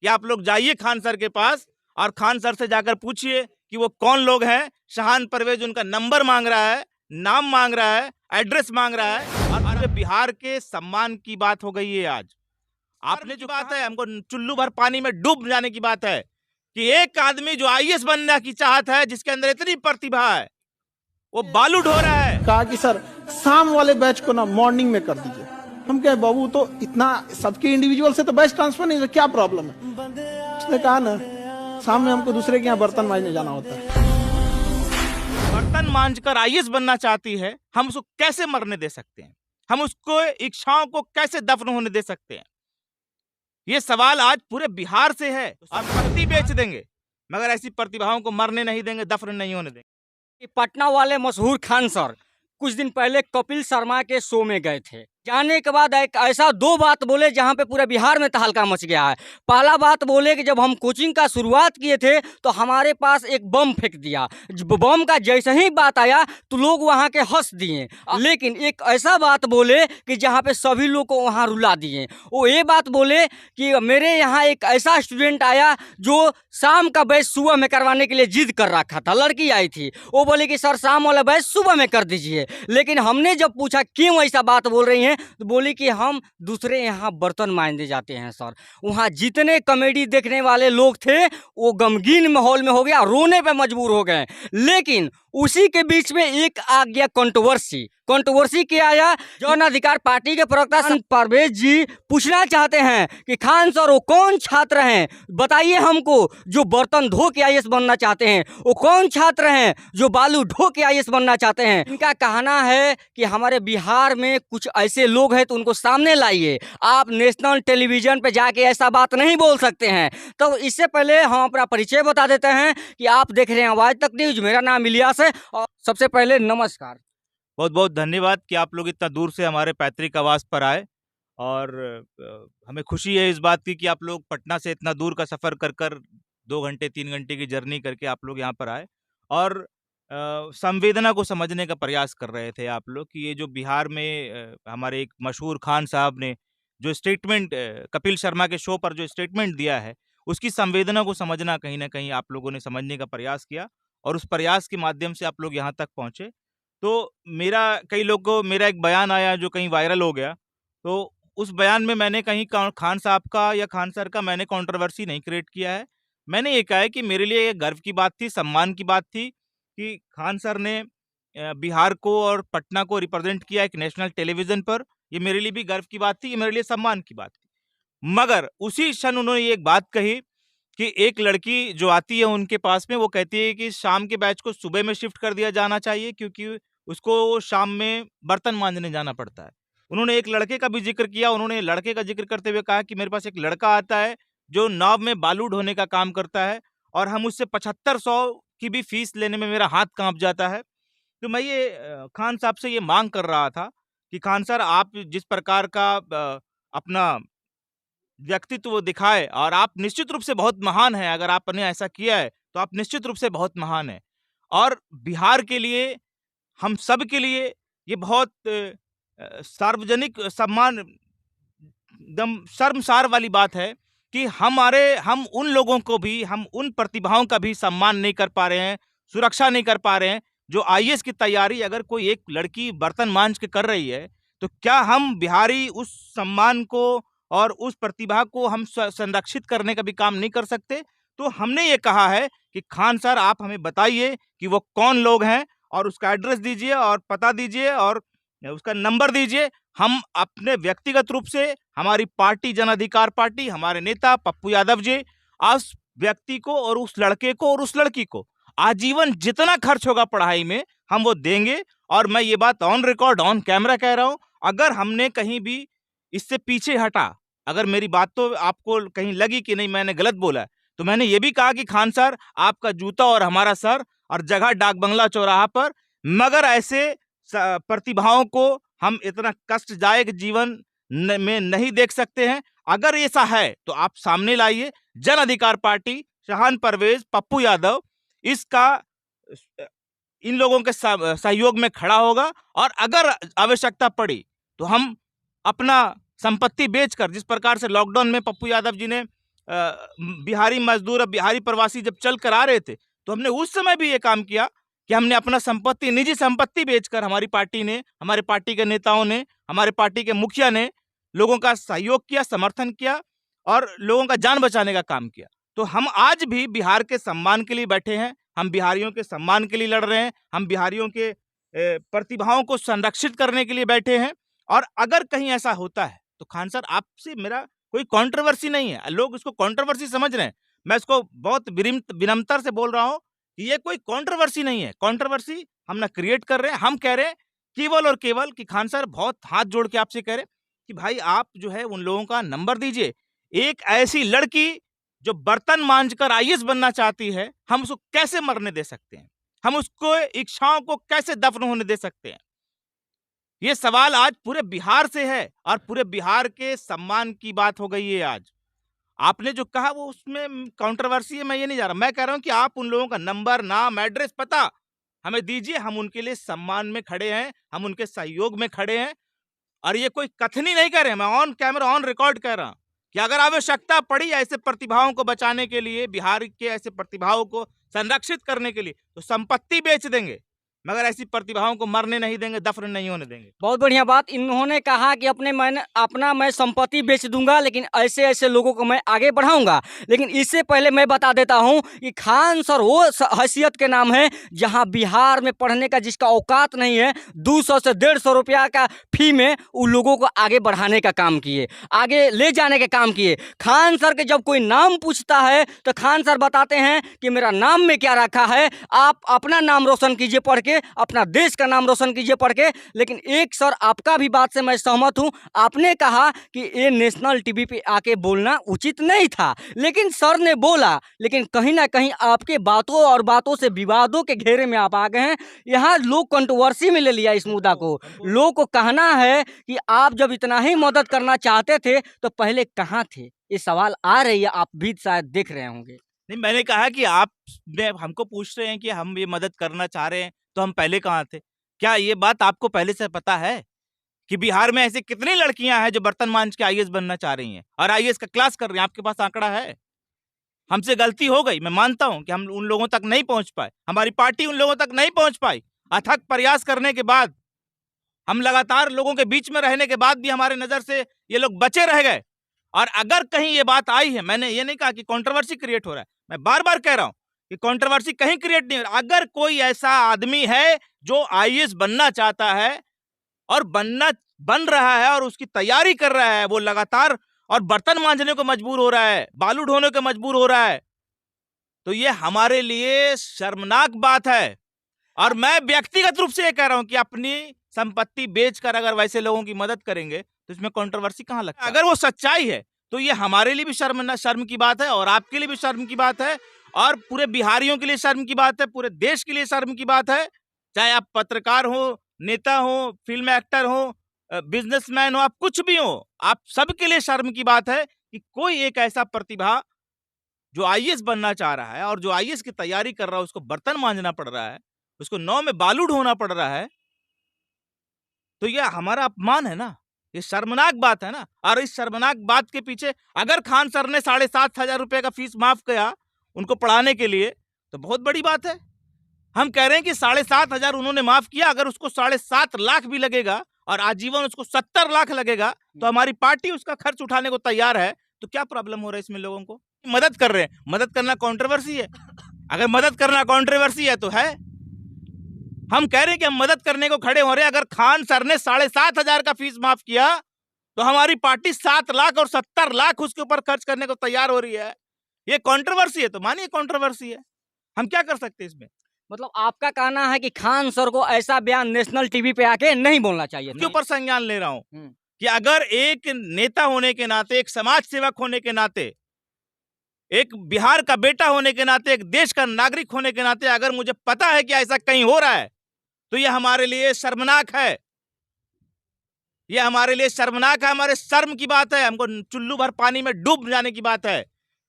कि आप लोग जाइए खान सर के पास और खान सर से जाकर पूछिए कि वो कौन लोग हैं। शाहान परवेज उनका नंबर मांग रहा है, नाम मांग रहा है, एड्रेस मांग रहा है। और बिहार के सम्मान की बात हो गई है आज। आपने जो बात है, हमको चुल्लू भर पानी में डूब जाने की बात है कि एक आदमी जो आईएएस बनने की चाहत है, जिसके अंदर इतनी प्रतिभा है, वो बालू ढो रहा है। कहा कि सर शाम वाले बैच को ना मॉर्निंग में कर दीजिए। हम कहे बाबू तो इतना सबके इंडिविजुअल से तो बैच ट्रांसफर नहीं, क्या प्रॉब्लम है? उसने कहा ना शाम में हमको दूसरे के यहाँ बर्तन मांजने जाना होता है। बर्तन मांझकर आईएएस बनना चाहती है, हम उसको कैसे मरने दे सकते हैं? हम उसको इच्छाओं को कैसे दफन होने दे सकते हैं? ये सवाल आज पूरे बिहार से है। और पत्ती बेच देंगे मगर ऐसी प्रतिभाओं को मरने नहीं देंगे, दफन नहीं होने देंगे। पटना वाले मशहूर खान सर कुछ दिन पहले कपिल शर्मा के शो में गए थे। जाने के बाद एक ऐसा दो बात बोले जहां पे पूरे बिहार में तहलका मच गया है। पहला बात बोले कि जब हम कोचिंग का शुरुआत किए थे तो हमारे पास एक बम फेंक दिया। बम का जैसे ही बात आया तो लोग वहां के हंस दिए। लेकिन एक ऐसा बात बोले कि जहां पे सभी लोग को वहां रुला दिए। वो ये बात बोले कि मेरे यहाँ एक ऐसा स्टूडेंट आया जो शाम का बैच सुबह में करवाने के लिए जिद कर रखा था। लड़की आई थी, वो बोले कि सर शाम वाला बैच सुबह में कर दीजिए। लेकिन हमने जब पूछा क्यों ऐसा बात बोल रही हैं तो बोली कि हम दूसरे यहाँ बर्तन मांजने जाते हैं सर। वहाँ जितने कॉमेडी देखने वाले लोग थे वो गमगीन माहौल में हो गया, रोने पे मजबूर हो गए। लेकिन उसी के बीच में एक आ गया कंट्रोवर्सी क्या आया? जन अधिकार पार्टी के प्रवक्ता शाहान परवेज जी पूछना चाहते हैं कि खान सर वो कौन छात्र हैं, बताइए हमको, जो बर्तन धो के आईएएस बनना चाहते हैं। वो कौन छात्र हैं जो बालू ढो के आईएएस बनना चाहते हैं। इनका कहना है कि हमारे बिहार में कुछ ऐसे लोग हैं तो उनको सामने लाइए। आप नेशनल टेलीविजन पे जाके ऐसा बात नहीं बोल सकते हैं। तो इससे पहले हम अपना परिचय बता देते हैं कि आप देख रहे हैं आवाज तक न्यूज। मेरा नाम इलियास है और सबसे पहले नमस्कार। बहुत बहुत धन्यवाद कि आप लोग इतना दूर से हमारे पैतृक आवास पर आए। और हमें खुशी है इस बात की कि आप लोग पटना से इतना दूर का सफ़र कर कर 2 घंटे 3 घंटे की जर्नी करके आप लोग यहाँ पर आए और संवेदना को समझने का प्रयास कर रहे थे आप लोग कि ये जो बिहार में हमारे एक मशहूर खान साहब ने जो स्टेटमेंट कपिल शर्मा के शो पर जो स्टेटमेंट दिया है, उसकी संवेदना को समझना कहीं ना कहीं आप लोगों ने समझने का प्रयास किया और उस प्रयास के माध्यम से आप लोग यहाँ तक पहुँचे। तो कई लोग को मेरा एक बयान आया जो कहीं वायरल हो गया। तो उस बयान में मैंने कहीं खान साहब का या खान सर का मैंने कंट्रोवर्सी नहीं क्रिएट किया है। मैंने ये कहा है कि मेरे लिए ये गर्व की बात थी, सम्मान की बात थी कि खान सर ने बिहार को और पटना को रिप्रेजेंट किया एक नेशनल टेलीविजन पर। ये मेरे लिए भी गर्व की बात थी, ये मेरे लिए सम्मान की बात थी। मगर उसी क्षण उन्होंने ये एक बात कही कि एक लड़की जो आती है उनके पास में, वो कहती है कि शाम के बैच को सुबह में शिफ्ट कर दिया जाना चाहिए क्योंकि उसको शाम में बर्तन मांजने जाना पड़ता है। उन्होंने एक लड़के का भी जिक्र किया। उन्होंने लड़के का जिक्र करते हुए कहा कि मेरे पास एक लड़का आता है जो नाव में बालू ढोने का काम करता है और हम उससे 7500 की भी फीस लेने में मेरा हाथ कांप जाता है। तो मैं ये खान साहब से ये मांग कर रहा था कि खान सर, आप जिस प्रकार का अपना व्यक्तित्व दिखाए और आप निश्चित रूप से बहुत महान हैं। अगर आपने ऐसा किया है तो आप निश्चित रूप से बहुत महान हैं और बिहार के लिए, हम सब के लिए ये बहुत सार्वजनिक सम्मान, एकदम शर्मसार वाली बात है कि हम उन लोगों को भी, हम उन प्रतिभाओं का भी सम्मान नहीं कर पा रहे हैं, सुरक्षा नहीं कर पा रहे हैं जो आईएएस की तैयारी अगर कोई एक लड़की बर्तन मांज के कर रही है तो क्या हम बिहारी उस सम्मान को और उस प्रतिभा को हम संरक्षित करने का भी काम नहीं कर सकते? तो हमने ये कहा है कि खान सर, आप हमें बताइए कि वो कौन लोग हैं और उसका एड्रेस दीजिए और पता दीजिए और उसका नंबर दीजिए। हम अपने व्यक्तिगत रूप से, हमारी पार्टी जन अधिकार पार्टी, हमारे नेता पप्पू यादव जी, उस व्यक्ति को और उस लड़के को और उस लड़की को आजीवन जितना खर्च होगा पढ़ाई में हम वो देंगे। और मैं ये बात ऑन रिकॉर्ड, ऑन कैमरा कह रहा हूं, अगर हमने कहीं भी इससे पीछे हटा, अगर मेरी बात तो आपको कहीं लगी कि नहीं मैंने गलत बोला है, तो मैंने ये भी कहा कि खान सर, आपका जूता और हमारा सर और जगह डाक बंगला चौराहा पर। मगर ऐसे प्रतिभाओं को हम इतना कष्टदायक जीवन में नहीं देख सकते हैं। अगर ऐसा है तो आप सामने लाइए। जन अधिकार पार्टी, शाहान परवेज, पप्पू यादव इसका इन लोगों के सहयोग में खड़ा होगा और अगर आवश्यकता पड़ी तो हम अपना संपत्ति बेचकर, जिस प्रकार से लॉकडाउन में पप्पू यादव जी ने बिहारी मजदूर और बिहारी प्रवासी जब चल कर आ रहे थे, तो हमने उस समय भी ये काम किया कि हमने अपना संपत्ति, निजी संपत्ति बेचकर, हमारी पार्टी ने, हमारे पार्टी के नेताओं ने, हमारे पार्टी के मुखिया ने लोगों का सहयोग किया, समर्थन किया और लोगों का जान बचाने का काम किया। तो हम आज भी बिहार के सम्मान के लिए बैठे हैं, हम बिहारियों के सम्मान के लिए लड़ रहे हैं, हम बिहारियों के प्रतिभाओं को संरक्षित करने के लिए बैठे हैं। और अगर कहीं ऐसा होता है तो खान सर, आपसे मेरा कोई कंट्रोवर्सी नहीं है, लोग इसको कंट्रोवर्सी समझ रहे हैं, मैं इसको बहुत विनम्रता से बोल रहा हूं कि ये कोई कंट्रोवर्सी नहीं है। कंट्रोवर्सी हम ना क्रिएट कर रहे हैं, हम कह रहे हैं केवल और केवल कि खान सर, बहुत हाथ जोड़ के आपसे कह रहे हैं कि भाई आप जो है उन लोगों का नंबर दीजिए। एक ऐसी लड़की जो बर्तन मांझकर आईएएस बनना चाहती है, हम उसको कैसे मरने दे सकते हैं? हम उसको इच्छाओं को कैसे दफन होने दे सकते हैं? ये सवाल आज पूरे बिहार से है और पूरे बिहार के सम्मान की बात हो गई है आज। आपने जो कहा वो उसमें कंट्रोवर्सी है, मैं ये नहीं जा रहा। मैं कह रहा हूं कि आप उन लोगों का नंबर, नाम, एड्रेस, पता हमें दीजिए, हम उनके लिए सम्मान में खड़े हैं, हम उनके सहयोग में खड़े हैं। और ये कोई कथनी नहीं कर रहे हैं, मैं ऑन कैमरा, ऑन रिकॉर्ड कह रहा हूं कि अगर आवश्यकता पड़ी ऐसे प्रतिभाओं को बचाने के लिए, बिहार के ऐसे प्रतिभाओं को संरक्षित करने के लिए, तो संपत्ति बेच देंगे, मगर ऐसी प्रतिभाओं को मरने नहीं देंगे, दफन नहीं होने देंगे। बहुत बढ़िया बात। इन्होंने कहा कि मैं संपत्ति बेच दूंगा, लेकिन ऐसे ऐसे लोगों को मैं आगे बढ़ाऊंगा। लेकिन इससे पहले मैं बता देता हूं कि खान सर वो हैसियत के नाम है जहां बिहार में पढ़ने का जिसका औकात नहीं है, 200 से 150 रुपया का फी में उन लोगों को आगे बढ़ाने का काम किए, आगे ले जाने का काम किए। खान सर के जब कोई नाम पूछता है तो खान सर बताते हैं कि मेरा नाम में क्या रखा है, आप अपना नाम रोशन कीजिए पढ़ के, अपना देश का नाम रोशन कीजिए पढ़ के। लेकिन एक सर, आपका भी बात से मैं सहमत हूं, आपने कहा कि ये नेशनल टीवी पे आके बोलना उचित नहीं था, लेकिन सर ने बोला। लेकिन कहीं ना कहीं आपके बातों और बातों से विवादों के घेरे में आप आ गए हैं। यहाँ लोग कंट्रोवर्सी में ले लिया इस मुद्दा को। लोग को कहना है कि आप जब इतना ही मदद करना चाहते थे तो पहले कहाँ थे? ये सवाल आ रही है, आप भी शायद देख रहे होंगे। नहीं, मैंने कहा कि आप हमको पूछ रहे हैं कि हम ये मदद करना चाह रहे हैं, तो हम पहले कहाँ थे? क्या ये बात आपको पहले से पता है कि बिहार में ऐसी कितनी लड़कियां हैं जो बर्तन मांझ के आईएएस बनना चाह रही हैं और आईएएस का क्लास कर रही हैं? आपके पास आंकड़ा है? हमसे गलती हो गई, मैं मानता हूं कि हम उन लोगों तक नहीं पहुंच पाए, हमारी पार्टी उन लोगों तक नहीं पहुंच पाई। अथक प्रयास करने के बाद, हम लगातार लोगों के बीच में रहने के बाद भी हमारे नजर से ये लोग बचे रह गए। और अगर कहीं ये बात आई है, मैंने ये नहीं कहा कि कंट्रोवर्सी क्रिएट हो रहा है, मैं बार बार कह रहा हूं कि कंट्रोवर्सी कहीं क्रिएट नहीं हो रहा। अगर कोई ऐसा आदमी है जो आईएएस बनना चाहता है और बन रहा है और उसकी तैयारी कर रहा है, वो लगातार और बर्तन मांजने को मजबूर हो रहा है, बालू ढोने को मजबूर हो रहा है, तो ये हमारे लिए शर्मनाक बात है। और मैं व्यक्तिगत रूप से ये कह रहा हूं कि अपनी संपत्ति बेचकर अगर वैसे लोगों की मदद करेंगे तो इसमें कंट्रोवर्सी कहां लगता है? अगर वो सच्चाई है तो ये हमारे लिए भी शर्म की बात है और आपके लिए भी शर्म की बात है और पूरे बिहारियों के लिए शर्म की बात है, पूरे देश के लिए शर्म की बात है। चाहे आप पत्रकार हो, नेता हो, फिल्म एक्टर हो, बिजनेसमैन हो, आप कुछ भी हो, आप सबके लिए शर्म की बात है कि कोई एक ऐसा प्रतिभा जो आईएएस बनना चाह रहा है और जो आईएएस की तैयारी कर रहा है, उसको बर्तन मांजना पड़ रहा है, उसको नाव में बालू ढोना पड़ रहा है, तो यह हमारा अपमान है ना, ये शर्मनाक बात है ना। और इस शर्मनाक बात के पीछे अगर खान सर ने 7,500 रुपए का फीस माफ किया उनको पढ़ाने के लिए, तो बहुत बड़ी बात है। हम कह रहे हैं कि 7,500 उन्होंने माफ किया, अगर उसको 7.5 लाख भी लगेगा और आजीवन उसको 70 लाख लगेगा, तो हमारी पार्टी उसका खर्च उठाने को तैयार है। तो क्या प्रॉब्लम हो रहा है इसमें? लोगों को मदद कर रहे हैं, मदद करना कंट्रोवर्सी है? अगर मदद करना कंट्रोवर्सी है तो है, हम कह रहे हैं कि हम मदद करने को खड़े हो रहे हैं। अगर खान सर ने 7,500 का फीस माफ किया तो हमारी पार्टी 7 लाख और 70 लाख उसके ऊपर खर्च करने को तैयार हो रही है। ये कंट्रोवर्सी है तो मानिए कंट्रोवर्सी है, हम क्या कर सकते हैं इसमें? मतलब आपका कहना है कि खान सर को ऐसा बयान नेशनल टीवी पे आके नहीं बोलना चाहिए। के ऊपर संज्ञान ले रहा हूं कि अगर एक नेता होने के नाते, एक समाज सेवक होने के नाते, एक बिहार का बेटा होने के नाते, एक देश का नागरिक होने के नाते अगर मुझे पता है कि ऐसा कहीं हो रहा है तो यह हमारे लिए शर्मनाक है, यह हमारे लिए शर्मनाक है, हमारे शर्म की बात है। हमको चुल्लू भर पानी में डूब जाने की बात है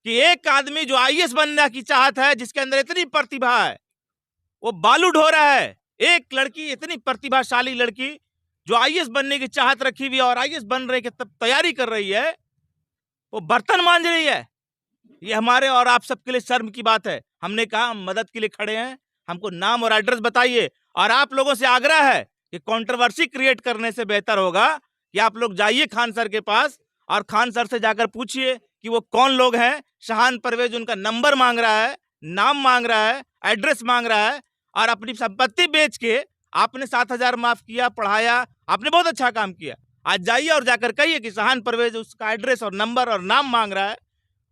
कि एक आदमी जो आईएएस बनने की चाहत है, जिसके अंदर इतनी प्रतिभा है, वो बालू ढो रहा है। एक लड़की, इतनी प्रतिभाशाली लड़की जो आईएएस बनने की चाहत रखी हुई है और आईएएस बन रही है, तब तैयारी कर रही है, वो बर्तन मांज रही है। ये हमारे और आप सबके लिए शर्म की बात है। हमने कहा हम मदद के लिए खड़े हैं, हमको नाम और एड्रेस बताइए। और आप लोगों से आग्रह है कि कंट्रोवर्सी क्रिएट करने से बेहतर होगा कि आप लोग जाइए खान सर के पास और खान सर से जाकर पूछिए कि वो कौन लोग हैं। शहान परवेज उनका नंबर मांग रहा है, नाम मांग रहा है, एड्रेस मांग रहा है, और अपनी संपत्ति बेच के आपने 7,000 माफ किया, पढ़ाया, आपने बहुत अच्छा काम किया। आज जाइए और जाकर कहिए कि शहान परवेज उसका एड्रेस और नंबर और नाम मांग रहा है,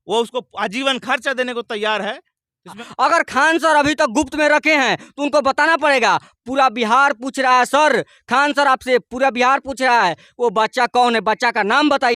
वो उसको आजीवन खर्चा देने को तैयार है। इसमें अगर खान सर अभी तक गुप्त में रखे हैं तो उनको बताना पड़ेगा। पूरा बिहार पूछ रहा है सर, खान सर आपसे पूरा बिहार पूछ रहा है वो बच्चा कौन है, बच्चा का नाम बताइए।